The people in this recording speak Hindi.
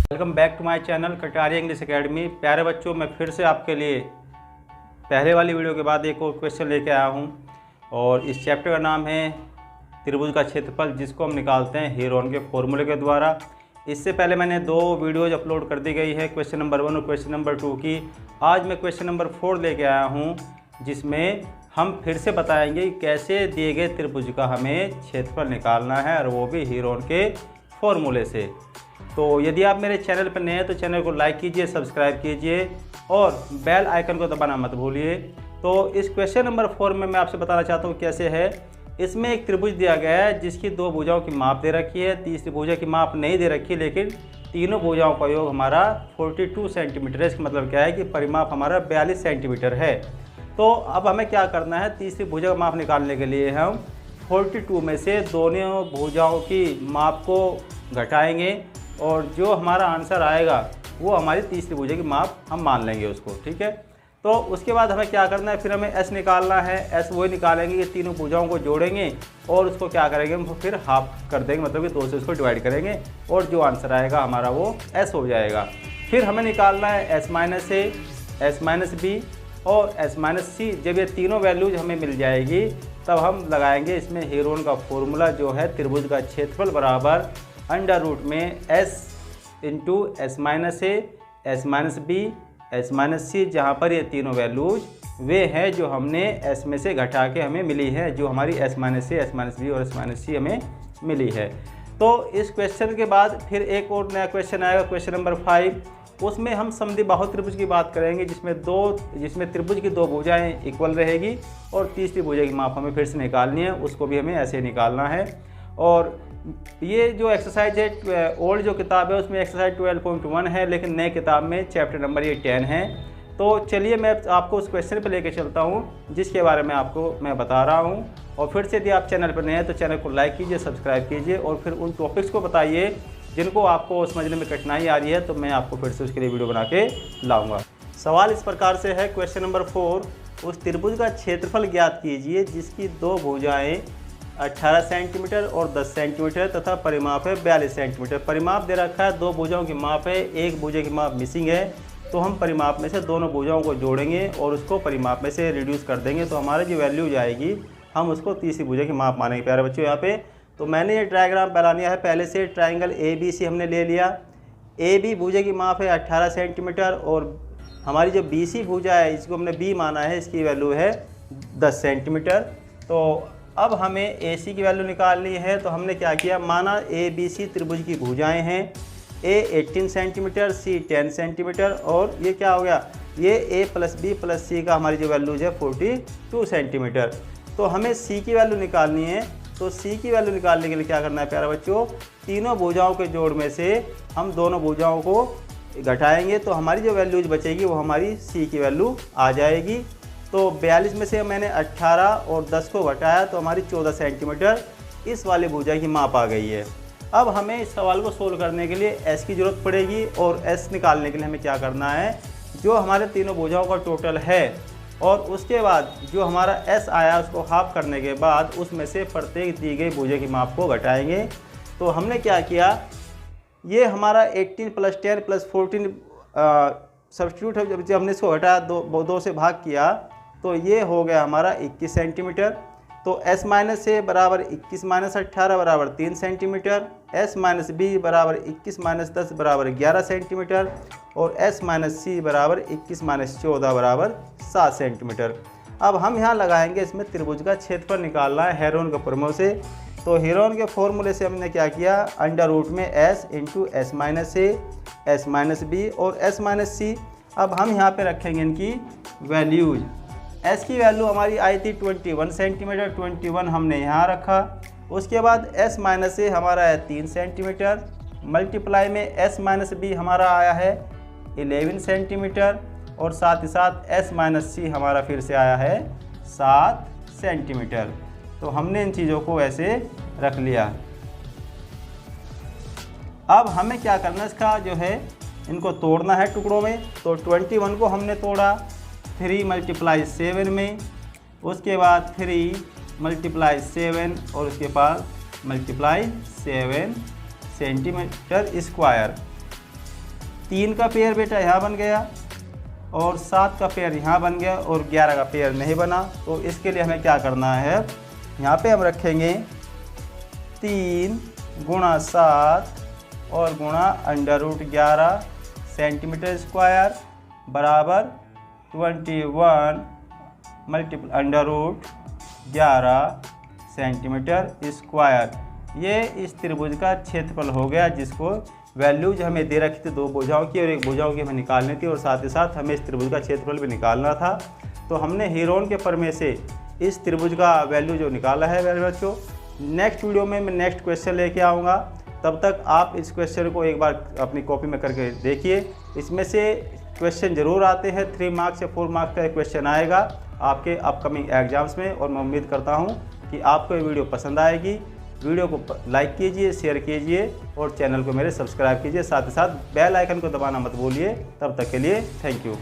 Welcome back to my channel Kataria English Academy. प्यारे बच्चों, मैं फिर से आपके लिए पहले वाली वीडियो के बाद एक और क्वेश्चन लेके आया हूं और इस चैप्टर का नाम है त्रिभुज का क्षेत्रफल, जिसको हम निकालते हैं हेरोन के फॉर्मूले के द्वारा। इससे पहले मैंने 2 वीडियोज अपलोड कर दी गई है, क्वेश्चन नंबर 1 और क्वेश्चन नंबर 2 की। आज मैं क्वेश्चन नंबर 4 लेके आया हूँ, जिसमें हम फिर से बताएंगे कि कैसे दिए गए त्रिभुज का हमें क्षेत्रफल निकालना है, और वो भी हेरोन के फॉर्मूले से। तो यदि आप मेरे चैनल पर नए हैं तो चैनल को लाइक कीजिए, सब्सक्राइब कीजिए और बेल आइकन को दबाना मत भूलिए। तो इस क्वेश्चन नंबर 4 में मैं आपसे बताना चाहता हूँ कैसे है। इसमें एक त्रिभुज दिया गया है जिसकी 2 भुजाओं की माप दे रखी है, तीसरी भुजा की माप नहीं दे रखी, लेकिन तीनों भुजाओं का योग हमारा 42 सेंटीमीटर है। इसका मतलब क्या है कि परिमाप हमारा 42 सेंटीमीटर है। तो अब हमें क्या करना है, तीसरी भुजा का माप निकालने के लिए हम 42 में से दोनों भुजाओं की माप को घटाएंगे और जो हमारा आंसर आएगा वो हमारी तीसरी भुजा की माप हम मान लेंगे उसको, ठीक है। तो उसके बाद हमें क्या करना है, फिर हमें एस निकालना है। एस वही निकालेंगे कि तीनों भुजाओं को जोड़ेंगे और उसको क्या करेंगे, हम फिर हाफ कर देंगे, मतलब कि 2 से उसको डिवाइड करेंगे और जो आंसर आएगा हमारा वो एस हो जाएगा। फिर हमें निकालना है S minus a, s minus B और एस माइनस सी। जब ये तीनों वैल्यूज हमें मिल जाएगी तब हम लगाएंगे इसमें हेरोन का फॉर्मूला, जो है त्रिभुज का क्षेत्रफल बराबर अंडर रूट में s into s minus a, s minus b, s minus c, जहाँ पर ये तीनों वैल्यूज वे हैं जो हमने एस में से घटा के हमें मिली है, जो हमारी S minus a, s minus B और एस माइनस सी हमें मिली है। तो इस क्वेश्चन के बाद फिर एक और नया क्वेश्चन आएगा, क्वेश्चन नंबर 5। उसमें हम समद्विबाहु त्रिभुज की बात करेंगे, जिसमें त्रिभुज की 2 भुजाएँ इक्वल रहेगी और तीसरी भुजा की माप हमें फिर से निकालनी है, उसको भी हमें ऐसे निकालना है। और ये जो एक्सरसाइज है, ओल्ड जो किताब है उसमें एक्सरसाइज 12.1 है, लेकिन नए किताब में चैप्टर नंबर ये 10 है। तो चलिए मैं आपको उस क्वेश्चन पे लेके चलता हूँ जिसके बारे में आपको मैं बता रहा हूँ। और फिर से यदि आप चैनल पर नए हैं तो चैनल को लाइक कीजिए, सब्सक्राइब कीजिए और फिर उन टॉपिक्स को बताइए जिनको आपको समझने में कठिनाई आ रही है, तो मैं आपको फिर से उसके लिए वीडियो बना के लाऊँगा। सवाल इस प्रकार से है, क्वेश्चन नंबर 4, उस त्रिभुज का क्षेत्रफल ज्ञात कीजिए जिसकी 2 भुजाएँ 18 सेंटीमीटर और 10 सेंटीमीटर तथा परिमाप है 42 सेंटीमीटर। परिमाप दे रखा है, 2 भुजाओं की माप है, एक भुजा की माप मिसिंग है, तो हम परिमाप में से दोनों भुजाओं को जोड़ेंगे और उसको परिमाप में से रिड्यूस कर देंगे, तो हमारा जो वैल्यू जाएगी हम उसको तीसरी भुजा की माप मानेंगे। प्यारे बच्चों, यहाँ पे तो मैंने ये डायग्राम बना लिया है पहले से। ट्राइंगल ए बी सी हमने ले लिया। ए बी भुजा की माप है 18 सेंटीमीटर और हमारी जो बी सी भुजा है, इसको हमने बी माना है, इसकी वैल्यू है 10 सेंटीमीटर। तो अब हमें ए सी की वैल्यू निकालनी है। तो हमने क्या किया, माना ए बी सी त्रिभुज की भुजाएं हैं, ए 18 सेंटीमीटर, सी 10 सेंटीमीटर और ये क्या हो गया, ये ए प्लस बी प्लस सी का हमारी जो वैल्यूज है 42 सेंटीमीटर। तो हमें सी की वैल्यू निकालनी है। तो सी की वैल्यू निकालने के लिए क्या करना है प्यारे बच्चों, तीनों भुजाओं के जोड़ में से हम दोनों भुजाओं को घटाएंगे, तो हमारी जो वैल्यूज बचेगी वो हमारी सी की वैल्यू आ जाएगी। तो 42 में से मैंने 18 और 10 को घटाया तो हमारी 14 सेंटीमीटर इस वाली भुजा की माप आ गई है। अब हमें इस सवाल को सोल्व करने के लिए एस की ज़रूरत पड़ेगी और एस निकालने के लिए हमें क्या करना है, जो हमारे तीनों भुजाओं का टोटल है और उसके बाद जो हमारा एस आया उसको हाफ करने के बाद उसमें से प्रत्येक दी गई भुजा की माप को घटाएंगे। तो हमने क्या किया, ये हमारा 18 + 10 + 14 सब्स्टिट्यूट है, जब हमने इसको घटाया 2 से भाग किया तो ये हो गया हमारा 21 सेंटीमीटर। तो एस माइनस ए बराबर 21 माइनस 18 बराबर 3 सेंटीमीटर, एस माइनस बी बराबर 21 माइनस 10 बराबर 11 सेंटीमीटर और एस माइनस सी बराबर 21 माइनस 14 बराबर 7 सेंटीमीटर। अब हम यहाँ लगाएंगे, इसमें त्रिभुज का क्षेत्रफल निकालना है हेरोन के फॉर्मूले से। तो हेरोन के फॉर्मूले से हमने क्या किया, अंडर रूट में s into s minus a, s minus B और एस माइनस सी। अब हम यहाँ पे रखेंगे इनकी वैल्यूज। एस की वैल्यू हमारी आई थी 21 सेंटीमीटर, 21 हमने यहाँ रखा। उसके बाद एस माइनस ए हमारा है 3 सेंटीमीटर, मल्टीप्लाई में एस माइनस बी हमारा आया है 11 सेंटीमीटर और साथ ही साथ एस माइनस सी हमारा फिर से आया है 7 सेंटीमीटर। तो हमने इन चीज़ों को ऐसे रख लिया। अब हमें क्या करना है, इसका जो है इनको तोड़ना है टुकड़ों में। तो 21 को हमने तोड़ा 3 × 7 में, उसके बाद 3 × 7 और उसके बाद × 7 सेंटीमीटर स्क्वायर। 3 का पेयर बेटा यहाँ बन गया और 7 का पेयर यहाँ बन गया और 11 का पेयर नहीं बना। तो इसके लिए हमें क्या करना है, यहाँ पे हम रखेंगे 3 गुणा 7 और गुणा √11 सेंटीमीटर स्क्वायर बराबर 21 √11 सेंटीमीटर स्क्वायर। ये इस त्रिभुज का क्षेत्रफल हो गया, जिसको वैल्यूज हमें दे रखी थी 2 भुजाओं की और 1 भुजाओं की हमें निकालनी थी और साथ ही साथ हमें इस त्रिभुज का क्षेत्रफल भी निकालना था। तो हमने हेरोन के प्रमेय से इस त्रिभुज का वैल्यू जो निकाला है मेरे बच्चों। नेक्स्ट वीडियो में मैं नेक्स्ट क्वेश्चन लेके आऊँगा, तब तक आप इस क्वेश्चन को एक बार अपनी कॉपी में करके देखिए। इसमें से क्वेश्चन ज़रूर आते हैं, 3 मार्क्स या 4 मार्क्स का क्वेश्चन आएगा आपके अपकमिंग एग्जाम्स में। और मैं उम्मीद करता हूँ कि आपको ये वीडियो पसंद आएगी। वीडियो को लाइक कीजिए, शेयर कीजिए और चैनल को मेरे सब्सक्राइब कीजिए। साथ ही साथ बेल आइकन को दबाना मत भूलिए। तब तक के लिए थैंक यू।